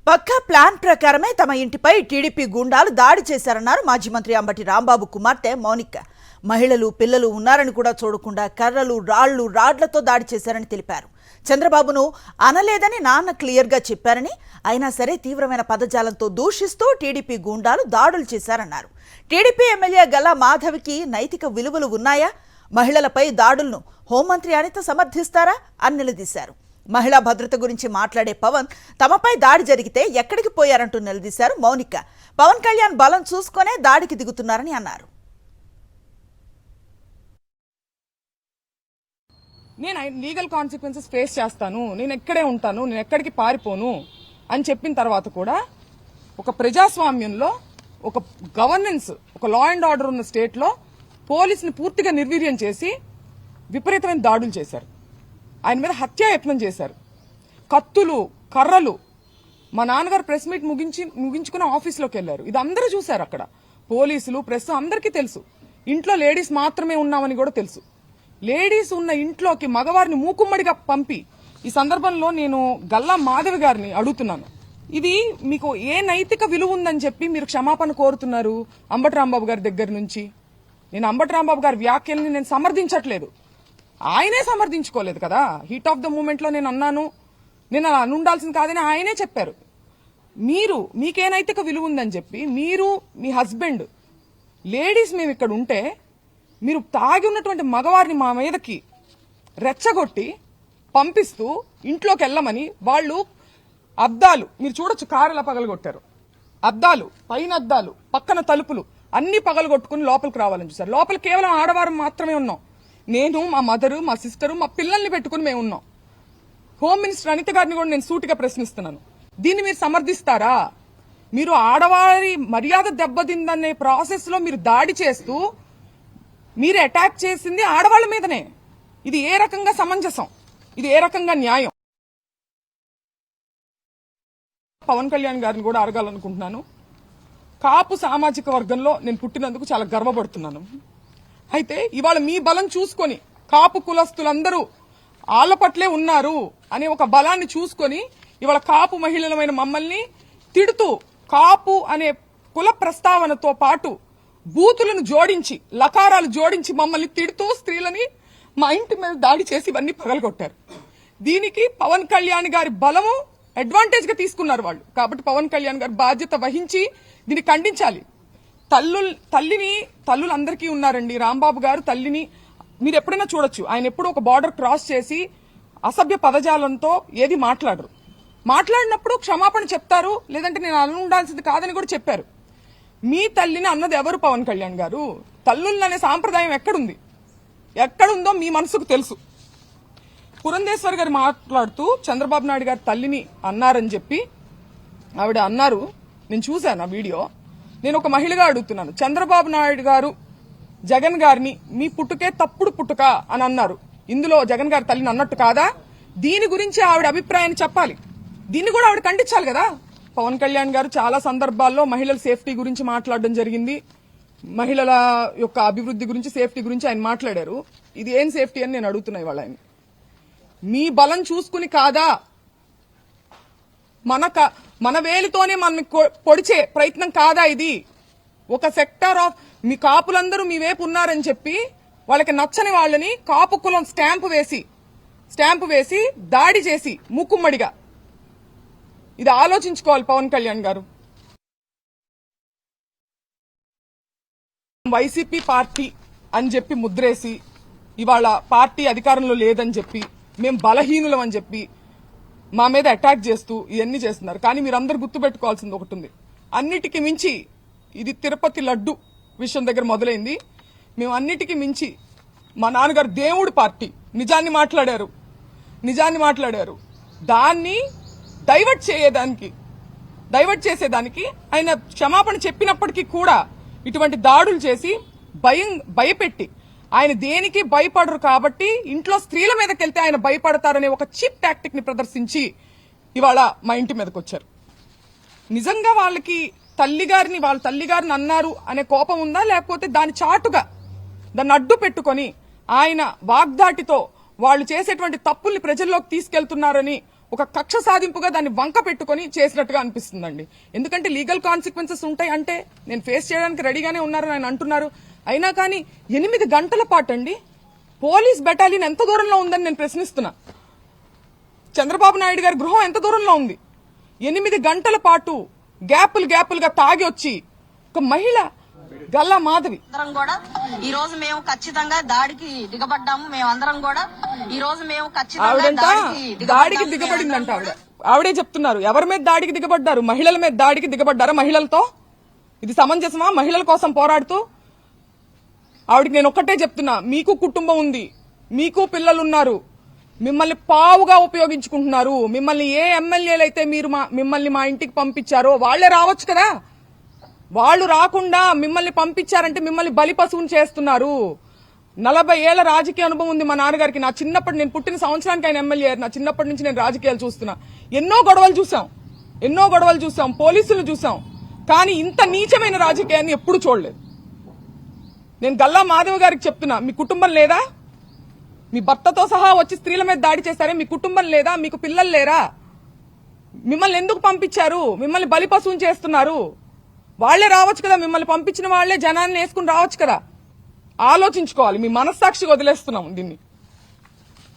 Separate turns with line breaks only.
పక్కా plan ప్రకారమే తమ ఇంటిపై టీడీపీ గుండాలు దాడి చేశారన్నారు మాజీ మంత్రి అంబటి రాంబాబు కుమార్తె మౌనిక. మహిళలు పిల్లలు ఉన్నారని కూడా చూడకుండా కర్రలు రాడ్లతో దాడి చేశారని తెలిపారు. చంద్రబాబును అనలేదని నాన్న క్లియర్గా చెప్పారని, అయినా సరే తీవ్రమైన పదజాలంతో దూషిస్తూ టీడీపీ గుండాలు దాడులు చేశారన్నారు. టీడీపీ ఎమ్మెల్యే గల్లా మాధవికి నైతిక విలువలు ఉన్నాయా? మహిళలపై దాడులను హోంమంత్రి అనిత సమర్థిస్తారా అని నిలదీశారు. మహిళా భద్రత గురించి మాట్లాడే పవన్ తమపై దాడి జరిగితే ఎక్కడికి పోయారంటూ నిలదీశారు మౌనిక. పవన్ కళ్యాణ్ బలం చూసుకునే దాడికి దిగుతున్నారని అన్నారు.
నేను లీగల్ కాన్సిక్వెన్సెస్ ఫేస్ చేస్తాను, నేను ఎక్కడే ఉంటాను, నేను ఎక్కడికి పారిపోను అని చెప్పిన తర్వాత కూడా ఒక ప్రజాస్వామ్యంలో ఒక గవర్నెన్స్, ఒక లా అండ్ ఆర్డర్ ఉన్న స్టేట్ లో పోలీసుని పూర్తిగా నిర్వీర్యం చేసి విపరీతమైన దాడులు చేశారు. ఆయన మీద హత్యాయత్నం చేశారు. కత్తులు, కర్రలు. మా నాన్నగారు ప్రెస్ మీట్ ముగించుకుని ఆఫీస్లోకి వెళ్లారు. ఇది అందరూ చూశారు. అక్కడ పోలీసులు, ప్రెస్ అందరికీ తెలుసు. ఇంట్లో లేడీస్ మాత్రమే ఉన్నామని కూడా తెలుసు. లేడీస్ ఉన్న ఇంట్లోకి మగవారిని మూకుమ్మడిగా పంపి, ఈ సందర్భంలో నేను గల్లా మాధవి గారిని అడుగుతున్నాను, ఇది మీకు ఏ నైతిక విలువ ఉందని చెప్పి మీరు క్షమాపణ కోరుతున్నారు అంబటి రాంబాబు గారి దగ్గర నుంచి? నేను అంబటి రాంబాబు గారి వ్యాఖ్యల్ని నేను సమర్థించట్లేదు, ఆయనే సమర్థించుకోలేదు కదా. హీట్ ఆఫ్ ద మూమెంట్ లో నేను అన్నాను, నేను అలా అనుండాల్సింది కాదని ఆయనే చెప్పారు. మీకే నైతిక విలువ ఉందని చెప్పి మీరు, మీ హస్బెండ్, లేడీస్ మేము ఇక్కడ ఉంటే మీరు తాగి ఉన్నటువంటి మగవారిని మా మీదకి రెచ్చగొట్టి పంపిస్తూ ఇంట్లోకి వెళ్ళమని, వాళ్ళు అద్దాలు మీరు చూడొచ్చు, కారులా పగలగొట్టారు. అద్దాలు, పైన అద్దాలు, పక్కన తలుపులు అన్ని పగలగొట్టుకుని లోపలికి రావాలని చూశారు. లోపల కేవలం ఆడవారు మాత్రమే ఉన్నాం. నేను, మా మదరు, మా సిస్టరు, మా పిల్లల్ని పెట్టుకుని మేము ఉన్నాం. హోమ్ మినిస్టర్ అనిత గారిని కూడా నేను సూటిగా ప్రశ్నిస్తున్నాను, దీన్ని మీరు సమర్థిస్తారా? మీరు ఆడవారి మర్యాద దెబ్బతిందనే ప్రాసెస్ లో మీరు దాడి చేస్తూ మీరు అటాక్ చేసింది ఆడవాళ్ల మీదనే. ఇది ఏ రకంగా సమంజసం? ఇది ఏ రకంగా న్యాయం? పవన్ కళ్యాణ్ గారిని కూడా అడగాలనుకుంటున్నాను. కాపు సామాజిక వర్గంలో నేను పుట్టినందుకు చాలా గర్వపడుతున్నాను. అయితే ఇవాళ మీ బలం చూసుకొని కాపు కులస్తులందరూ ఆళ్ల పట్లే ఉన్నారు అనే ఒక బలాన్ని చూసుకొని ఇవాళ కాపు మహిళలమైన మమ్మల్ని తిడుతూ, కాపు అనే కుల ప్రస్తావనతో పాటు బూతులను జోడించి, లకారాలు జోడించి మమ్మల్ని తిడుతూ స్త్రీలని మా ఇంటి మీద దాడి చేసి ఇవన్నీ పగలగొట్టారు. దీనికి పవన్ కళ్యాణ్ గారి బలము అడ్వాంటేజ్ గా తీసుకున్నారు వాళ్ళు. కాబట్టి పవన్ కళ్యాణ్ గారు బాధ్యత వహించి దీన్ని ఖండించాలి. తల్లులు అందరికీ ఉన్నారండి. రాంబాబు గారు తల్లిని మీరు ఎప్పుడైనా చూడొచ్చు. ఆయన ఎప్పుడు ఒక బార్డర్ క్రాస్ చేసి అసభ్య పదజాలంతో ఏది మాట్లాడరు. మాట్లాడినప్పుడు క్షమాపణ చెప్తారు, లేదంటే నేను అలా ఉండాల్సింది కాదని కూడా చెప్పారు. మీ తల్లిని అన్నది ఎవరు? పవన్ కళ్యాణ్ గారు. తల్లుళ్ళు అనే సాంప్రదాయం ఎక్కడుంది? ఎక్కడుందో మీ మనసుకు తెలుసు. పురంధేశ్వర్ గారు మాట్లాడుతూ చంద్రబాబు నాయుడు గారు తల్లిని అన్నారని చెప్పి ఆవిడ అన్నారు. నేను చూశాను ఆ వీడియో. నేను ఒక మహిళగా అడుగుతున్నాను, చంద్రబాబు నాయుడు గారు జగన్ గారిని మీ పుట్టుకే తప్పుడు పుట్టుక అని అన్నారు. ఇందులో జగన్ గారి తల్లిని అన్నట్టు కాదా? దీని గురించి ఆవిడ అభిప్రాయాన్ని చెప్పాలి. దీన్ని కూడా ఆవిడ ఖండించాలి కదా. పవన్ కళ్యాణ్ గారు చాలా సందర్భాల్లో మహిళల సేఫ్టీ గురించి మాట్లాడడం జరిగింది. మహిళల యొక్క అభివృద్ధి గురించి, సేఫ్టీ గురించి ఆయన మాట్లాడారు. ఇది ఏం సేఫ్టీ అని నేను అడుగుతున్నా ఇవాళ ఆయన. మీ బలం చూసుకుని కాదా? మన వేలితోనే మనల్ని పొడిచే ప్రయత్నం కాదా ఇది? ఒక సెక్టార్ ఆఫ్ మీ కాపులందరూ మీ వైపు ఉన్నారని చెప్పి వాళ్ళకి నచ్చని వాళ్ళని కాపు కులం స్టాంపు వేసి దాడి చేసి మూకుమ్మడిగా, ఇది ఆలోచించుకోవాలి పవన్ కళ్యాణ్ గారు. వైసీపీ పార్టీ అని చెప్పి ముద్రేసి ఇవాళ పార్టీ అధికారంలో లేదని చెప్పి, మేము బలహీనులం అని చెప్పి మా మీద అటాక్ చేస్తూ ఇవన్నీ చేస్తున్నారు. కానీ మీరందరూ గుర్తుపెట్టుకోవాల్సింది ఒకటి ఉంది. అన్నిటికీ మించి ఇది తిరుపతి లడ్డు విషయం దగ్గర మొదలైంది. మేము అన్నిటికీ మించి మా నాన్నగారు దేవుడి పార్టీ నిజాన్ని మాట్లాడారు. దాన్ని డైవర్ట్ చేసేదానికి ఆయన క్షమాపణ చెప్పినప్పటికీ కూడా ఇటువంటి దాడులు చేసి భయపెట్టి, ఆయన దేనికి భయపడరు కాబట్టి ఇంట్లో స్త్రీల మీదకి వెళ్తే ఆయన భయపడతారనే ఒక చీప్ టాక్టిక్ ని ప్రదర్శించి ఇవాళ మా ఇంటి మీదకి వచ్చారు. నిజంగా వాళ్ళ తల్లిగారిని అన్నారు అనే కోపం ఉందా? లేకపోతే దాని చాటుగా దాన్ని అడ్డు పెట్టుకుని ఆయన వాగ్దాటితో వాళ్ళు చేసేటువంటి తప్పుల్ని ప్రజల్లోకి తీసుకెళ్తున్నారని ఒక కక్ష సాధింపుగా దాన్ని వంక పెట్టుకొని చేసినట్టుగా అనిపిస్తుందండి. ఎందుకంటే లీగల్ కాన్సిక్వెన్సెస్ ఉంటాయి అంటే నేను ఫేస్ చేయడానికి రెడీగానే ఉన్నారని ఆయన అంటున్నారు. అయినా కానీ 8 గంటల పాటు అండి పోలీస్ బెటాలియన్ ఎంత దూరంలో ఉందని నేను ప్రశ్నిస్తున్నా. చంద్రబాబు నాయుడు గారి గృహం ఎంత దూరంలో ఉంది? 8 గంటల పాటు గ్యాపులుగా తాగి వచ్చి ఒక మహిళ గల్లా మాధవి
అందరం కూడా ఈ రోజు మేము ఖచ్చితంగా దాడికి దిగబడ్డాము. మేమందరం కూడా ఈ రోజు మేము ఖచ్చితంగా
ఆవిడంట దాడికి దిగబడిందంట. ఆవిడే చెప్తున్నారు. ఎవరి మీద దాడికి దిగబడ్డారు? మహిళల మీద దాడికి దిగబడ్డారా? మహిళలతో ఇది సమంజసమా? మహిళల కోసం పోరాడుతూ ఆవిడకి నేను ఒక్కటే చెప్తున్నా, మీకు కుటుంబం ఉంది, మీకు పిల్లలున్నారు, మిమ్మల్ని పావుగా ఉపయోగించుకుంటున్నారు. మిమ్మల్ని ఏ ఎమ్మెల్యేలు అయితే మిమ్మల్ని మా ఇంటికి పంపించారో వాళ్లే రావచ్చు కదా. వాళ్ళు రాకుండా మిమ్మల్ని పంపించారంటే మిమ్మల్ని బలి పశువుని చేస్తున్నారు. 40 ఏళ్ల రాజకీయ అనుభవం ఉంది మా నాన్నగారికి. నా చిన్నప్పటి నేను పుట్టిన సంవత్సరానికి ఆయన ఎమ్మెల్యే. నా చిన్నప్పటి నుంచి నేను రాజకీయాలు చూస్తున్నా. ఎన్నో గొడవలు చూసాం, పోలీసులు చూసాం. కానీ ఇంత నీచమైన రాజకీయాన్ని ఎప్పుడు చూడలేదు. నేను గల్లా మాధవ్ గారికి చెప్తున్నా, మీ కుటుంబం లేదా? మీ భర్తతో సహా వచ్చి స్త్రీల మీద దాడి చేస్తారే, మీ కుటుంబం లేదా? మీకు పిల్లలు లేరా? మిమ్మల్ని ఎందుకు పంపించారు? మిమ్మల్ని బలి పశువుని చేస్తున్నారు. వాళ్లే రావచ్చు కదా, మిమ్మల్ని పంపించిన వాళ్లే జనాన్ని వేసుకుని రావచ్చు కదా. ఆలోచించుకోవాలి. మీ మనస్సాక్షికి వదిలేస్తున్నాం దీన్ని.